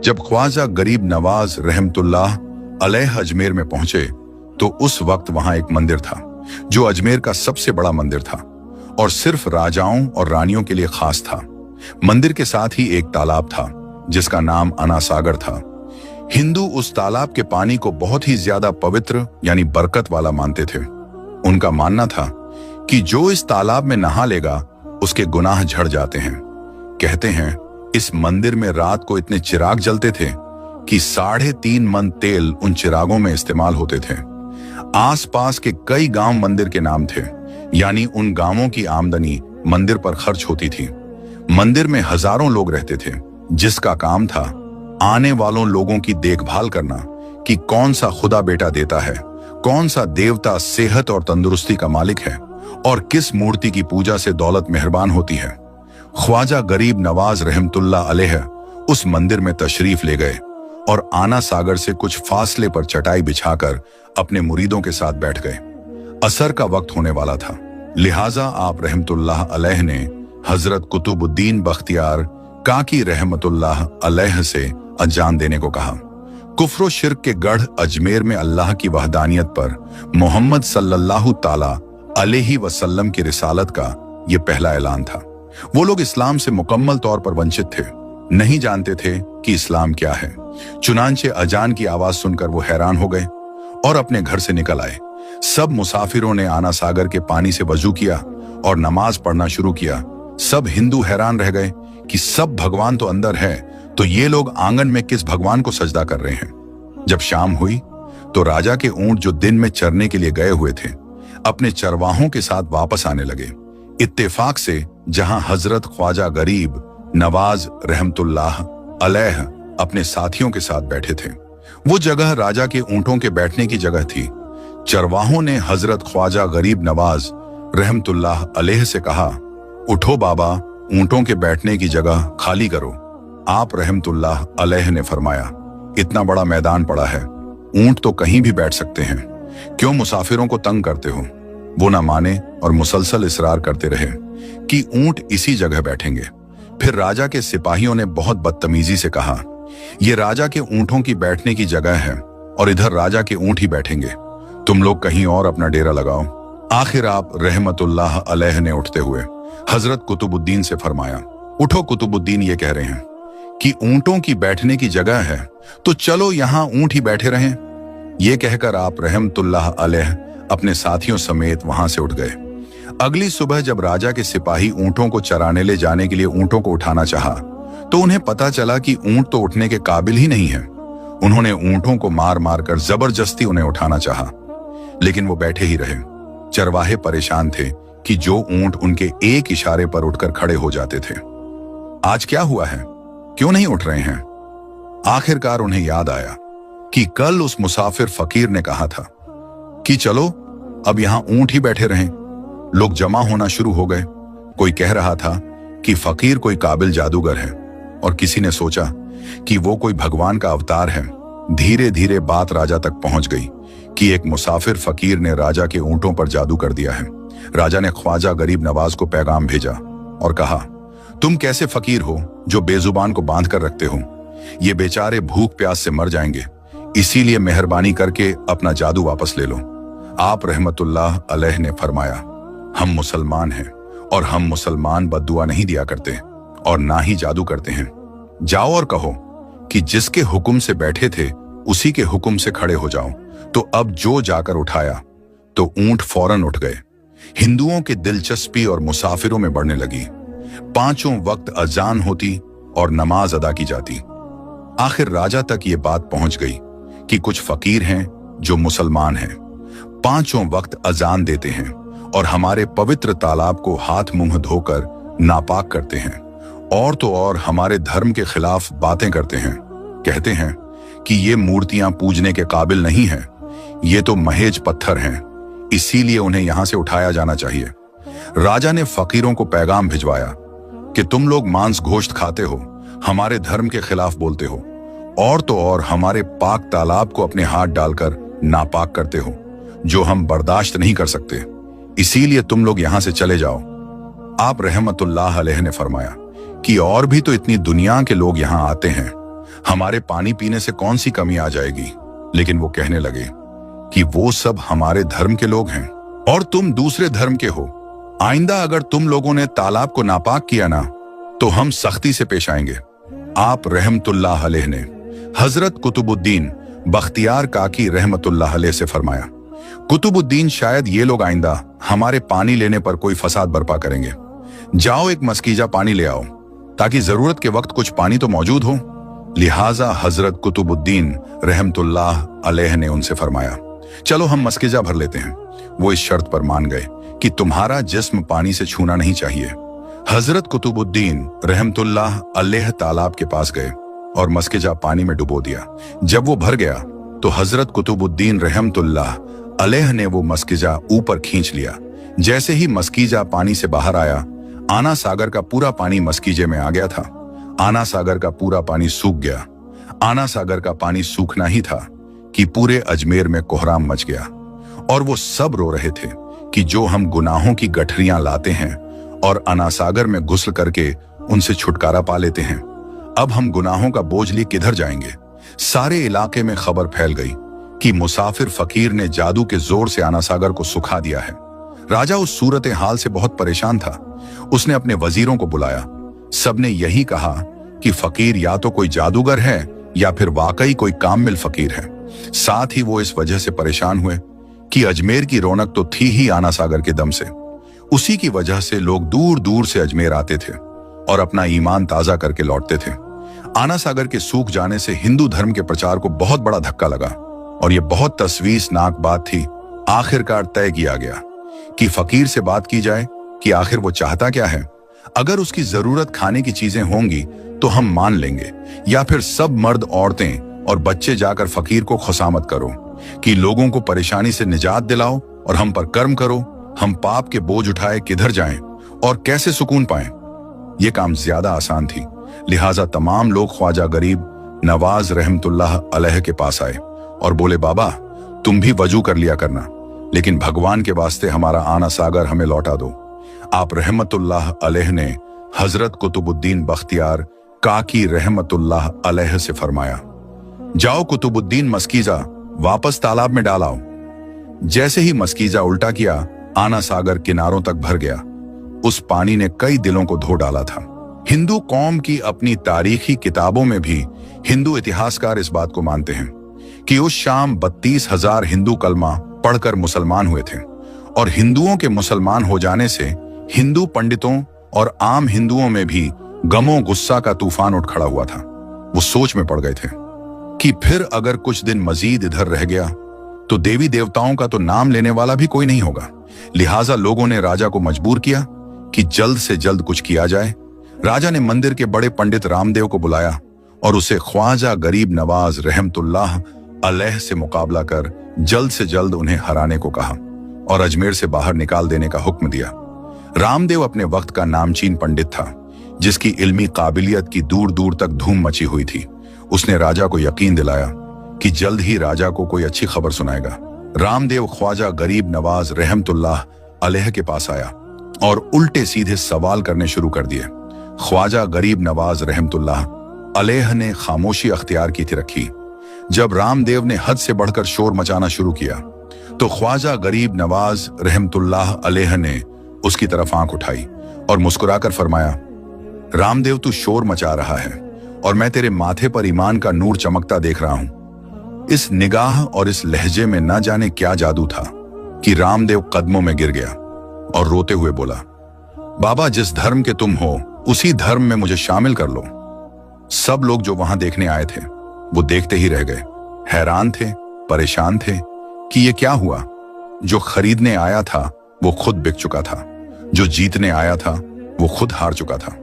जब ख्वाजा गरीब नवाज रहमतुल्लाह अलैह अजमेर में पहुंचे तो उस वक्त वहां एक मंदिर था जो अजमेर का सबसे बड़ा मंदिर था और सिर्फ राजाओं और रानियों के लिए खास था। मंदिर के साथ ही एक तालाब था जिसका नाम अना सागर था। हिंदू उस तालाब के पानी को बहुत ही ज्यादा पवित्र यानी बरकत वाला मानते थे। उनका मानना था कि जो इस तालाब में नहा लेगा उसके गुनाह झड़ जाते हैं। कहते हैं इस मंदिर में रात को इतने चिराग जलते थे कि 3.5 मन तेल उन चिरागों में इस्तेमाल होते थे। आसपास के कई गांव मंदिर के नाम थे, यानी उन गांवों की आमदनी मंदिर पर खर्च होती थी। मंदिर में हजारों लोग रहते थे जिसका काम था आने वालों लोगों की देखभाल करना कि कौन सा खुदा बेटा देता है, कौन सा देवता सेहत और तंदुरुस्ती का मालिक है और किस मूर्ति की पूजा से दौलत मेहरबान होती है। ख्वाजा गरीब नवाज रहमतुल्लाह अलैह उस मंदिर में तशरीफ ले गए और आना सागर से कुछ फासले पर चटाई बिछाकर अपने मुरीदों के साथ बैठ गए। असर का वक्त होने वाला था, लिहाजा आप रहमतुल्लाह अलैह ने हजरत कुतुबुद्दीन बख्तियार काकी रहमतुल्लाह अलैह से अजान देने को कहा। कुफ्र शिर्क के गढ़ अजमेर में अल्लाह की वहदानियत पर मोहम्मद सल्लल्लाहु ताला अलैहि वसल्लम की रिसालत का यह पहला ऐलान था। वो लोग इस्लाम से मुकम्मल तौर पर वंचित थे, नहीं जानते थे कि इस्लाम क्या है। चुनांचे अजान की आवाज सुनकर वो हैरान हो गए और अपने घर से निकल आए। सब मुसाफिरों ने आना सागर के पानी से वजू किया और नमाज पढ़ना शुरू किया। सब हिंदू हैरान रह गए कि सब भगवान तो अंदर है, तो ये लोग आंगन में किस भगवान को सजदा कर रहे हैं। जब शाम हुई तो राजा के ऊंट जो दिन में चरने के लिए गए हुए थे अपने चरवाहों के साथ वापस आने लगे। इत्तेफाक से जहां हजरत ख्वाजा गरीब नवाज रहमतुल्लाह अलैह अपने साथियों के साथ बैठे थे, वो जगह राजा के ऊंटों के बैठने की जगह थी। चरवाहों ने हजरत ख्वाजा गरीब नवाज रहमतुल्लाह अलैह से कहा, उठो बाबा, ऊंटों के बैठने की जगह खाली करो। आप रहमतुल्लाह अलैह ने फरमाया, इतना बड़ा मैदान पड़ा है, ऊंट तो कहीं भी बैठ सकते हैं, क्यों मुसाफिरों को तंग करते हो। वो ना माने और मुसलसल इसरार करते रहे कि ऊंट इसी जगह बैठेंगे। फिर राजा के सिपाहियों ने बहुत बदतमीजी से कहा, ये राजा के ऊंटों की बैठने की जगह है और इधर राजा के ऊंट ही बैठेंगे, तुम लोग कहीं और अपना डेरा लगाओ। आखिर आप रहमतुल्लाह अलैह ने उठते हुए हजरत कुतुबुद्दीन से फरमाया, उठो कुतुबुद्दीन ये कह रहे हैं कि ऊंटों की बैठने की जगह है, तो चलो यहां ऊंट ही बैठे रहें। ये कहकर आप रहमतुल्लाह अलैह अपने साथियों समेत वहां से उठ गए। अगली सुबह जब राजा के सिपाही ऊंटों को चराने ले जाने के लिए ऊंटों को उठाना चाहा तो उन्हें पता चला कि ऊंट तो उठने के काबिल ही नहीं है। उन्होंने ऊंटों को मार मार कर जबरदस्ती उन्हें उठाना चाहा, लेकिन वो बैठे ही रहे। चरवाहे परेशान थे कि जो ऊंट उनके एक इशारे पर उठकर खड़े हो जाते थे। आज क्या हुआ है, क्यों नहीं उठ रहे हैं। आखिरकार उन्हें याद आया कि कल उस मुसाफिर फकीर ने कहा था कि चलो अब यहां ऊंट ही बैठे रहें। लोग जमा होना शुरू हो गए। कोई कह रहा था कि फकीर कोई काबिल जादूगर है और किसी ने सोचा कि वो कोई भगवान का अवतार है। धीरे धीरे बात राजा तक पहुंच गई कि एक मुसाफिर फकीर ने राजा के ऊंटों पर जादू कर दिया है। राजा ने ख्वाजा गरीब नवाज को पैगाम भेजा और कहा, तुम कैसे फकीर हो जो बेजुबान को बांध कर रखते हो। ये बेचारे भूख प्यास से मर जाएंगे, इसीलिए मेहरबानी करके अपना जादू वापस ले लो। आप रहमतुल्लाह अलैह ने फरमाया, हम मुसलमान हैं और हम मुसलमान बद्दुआ नहीं दिया करते और ना ही जादू करते हैं। जाओ और कहो कि जिसके हुक्म से बैठे थे उसी के हुक्म से खड़े हो जाओ। तो अब जो जाकर उठाया तो ऊंट फौरन उठ गए। हिंदुओं की दिलचस्पी और मुसाफिरों में बढ़ने लगी। 5 वक्त अजान होती और नमाज अदा की जाती। आखिर राजा तक ये बात पहुंच गई कि कुछ फकीर हैं जो मुसलमान हैं, 5 वक्त अजान देते हैं और हमारे पवित्र तालाब को हाथ मुंह धोकर नापाक करते हैं, और तो और हमारे धर्म के खिलाफ बातें करते हैं। कहते हैं कि ये मूर्तियां पूजने के काबिल नहीं हैं, ये तो महेज पत्थर हैं, इसीलिए उन्हें यहां से उठाया जाना चाहिए। राजा ने फकीरों को पैगाम भिजवाया कि तुम लोग मांस गोश्त खाते हो, हमारे धर्म के खिलाफ बोलते हो, और तो और हमारे पाक तालाब को अपने हाथ डालकर नापाक करते हो, जो हम बर्दाश्त नहीं कर सकते, इसीलिए तुम लोग यहां से चले जाओ। आप रहमतुल्लाह अलैह ने फरमाया कि और भी तो इतनी दुनिया के लोग यहां आते हैं, हमारे पानी पीने से कौन सी कमी आ जाएगी। लेकिन वो कहने लगे कि वो सब हमारे धर्म के लोग हैं और तुम दूसरे धर्म के हो। आइंदा अगर तुम लोगों ने तालाब को नापाक किया ना तो हम सख्ती से पेश आएंगे। आप रहमतुल्लाह अलैह ने हजरत कुतुबुद्दीन बख्तियार काकी रहमतुल्लाह अलैह से फरमाया, कुतुबुद्दीन शायद ये लोग आइंदा हमारे पानी लेने पर कोई फसाद बर्पा करेंगे। जाओ एक मस्कीजा पानी ले आओ ताकि जरूरत के वक्त कुछ पानी तो मौजूद हो। लिहाजा हजरत कुतुबुद्दीन रहमतुल्लाह अलैह ने उनसे फरमाया, चलो हम मस्कीजा भर लेते हैं। वो इस शर्त पर मान गए कि तुम्हारा जिस्म पानी से छूना नहीं चाहिए। हजरत कुतुबुद्दीन रहमतुल्लाह अलैह तालाब के पास गए और मस्कीजा पानी में डुबो दिया। जब वो भर गया तो हजरत कुतुबुद्दीन रहमतुल्लाह अलैह ने वो मस्कीजा ऊपर खींच लिया। जैसे ही मस्कीजा पानी से बाहर आया, आना सागर का पूरा पानी मस्कीजे में आ गया था। आना सागर का पूरा पानी सूख गया। आना सागर का पानी सूखना ही था कि पूरे अजमेर में कोहराम मच गया और वो सब रो रहे थे कि जो हम गुनाहों की गठरियां लाते हैं और आना सागर में गुस्ल करके उनसे छुटकारा पा लेते हैं, अब हम गुनाहों का बोझ लिए किधर जाएंगे। सारे इलाके में खबर फैल गई कि मुसाफिर फकीर ने जादू के जोर से आना सागर को सुखा दिया है। राजा उस सूरत हाल से बहुत परेशान था। उसने अपने वजीरों को बुलाया। सबने यही कहा कि फकीर या तो कोई जादूगर है या फिर वाकई कोई कामिल फकीर है। साथ ही वो इस वजह से परेशान हुए कि अजमेर की रौनक तो थी ही आना सागर के दम से। उसी की वजह से लोग दूर दूर से अजमेर आते थे और अपना ईमान ताजा करके लौटते थे। आना सागर के सूख जाने से हिंदू धर्म के प्रचार को बहुत बड़ा धक्का लगा और ये बहुत तस्वीसनाक बात थी। आखिरकार तय किया गया कि फकीर से बात की जाए कि आखिर वो चाहता क्या है। अगर उसकी जरूरत खाने की चीजें होंगी तो हम मान लेंगे, या फिर सब मर्द औरतें और बच्चे जाकर फकीर को खुशामद करो कि लोगों को परेशानी से निजात दिलाओ और हम पर कर्म करो। हम पाप के बोझ उठाए किधर जाएं और कैसे सुकून पाएं। ये काम ज्यादा आसान थी। लिहाजा तमाम लोग ख्वाजा गरीब नवाज रहमतुल्लाह अलैह के पास आए और बोले, बाबा तुम भी वजू कर लिया करना, लेकिन भगवान के वास्ते हमारा आना सागर हमें लौटा दो। आप रहमतुल्लाह अलैह ने हजरत कुतुबुद्दीन बख्तियार काकी रहमतुल्लाह अलैह से फरमाया, जाओ कुतुबुद्दीन मस्कीजा वापस तालाब में डालाओ। जैसे ही मस्कीजा उल्टा किया, आना सागर किनारों तक भर गया। उस पानी ने कई दिलों को धो डाला था। हिंदू कौम की अपनी तारीखी किताबों में भी हिंदू इतिहासकार इस बात को मानते हैं कि उस शाम 32,000 हिंदू कलमा पढ़कर मुसलमान हुए थे और हिंदुओं के मुसलमान हो जाने से हिंदू पंडितों और आम हिंदुओं में भी गमो गुस्सा का तूफान उठ खड़ा हुआ था। वो सोच में पड़ गए थे कि फिर अगर कुछ दिन मजीद इधर रह गया तो देवी देवताओं का तो नाम लेने वाला भी कोई नहीं होगा। लिहाजा लोगों ने राजा को मजबूर किया कि जल्द से जल्द कुछ किया जाए। राजा ने मंदिर के बड़े पंडित रामदेव को बुलाया और उसे ख्वाजा गरीब नवाज रहमतुल्लाह अलैह से मुकाबला कर जल्द से जल्द उन्हें हराने को कहा और अजमेर से बाहर निकाल देने का हुक्म दिया। रामदेव अपने वक्त का नामचीन पंडित था, जिसकी इल्मी काबिलियत की दूर दूर तक धूम मची हुई थी। उसने राजा को यकीन दिलाया कि जल्द ही राजा को कोई अच्छी खबर सुनाएगा। रामदेव ख्वाजा गरीब नवाज रहमतुल्लाह अलैह के पास आया और उल्टे सीधे सवाल करने शुरू कर दिए। ख्वाजा गरीब नवाज रहमतुल्लाह अलैह ने खामोशी अख्तियार की थी रखी। जब रामदेव ने हद से बढ़कर शोर मचाना शुरू किया तो ख्वाजा गरीब नवाज रहमतुल्लाह अलैह ने उसकी तरफ आंख उठाई और मुस्कुराकर फरमाया, रामदेव तू शोर मचा रहा है और मैं तेरे माथे पर ईमान का नूर चमकता देख रहा हूं। इस निगाह और इस लहजे में न जाने क्या जादू था कि रामदेव कदमों में गिर गया और रोते हुए बोला, बाबा जिस धर्म के तुम हो उसी धर्म में मुझे शामिल कर लो। सब लोग जो वहां देखने आए थे वो देखते ही रह गए, हैरान थे, परेशान थे कि ये क्या हुआ। जो खरीदने आया था वो खुद बिक चुका था, जो जीतने आया था वो खुद हार चुका था।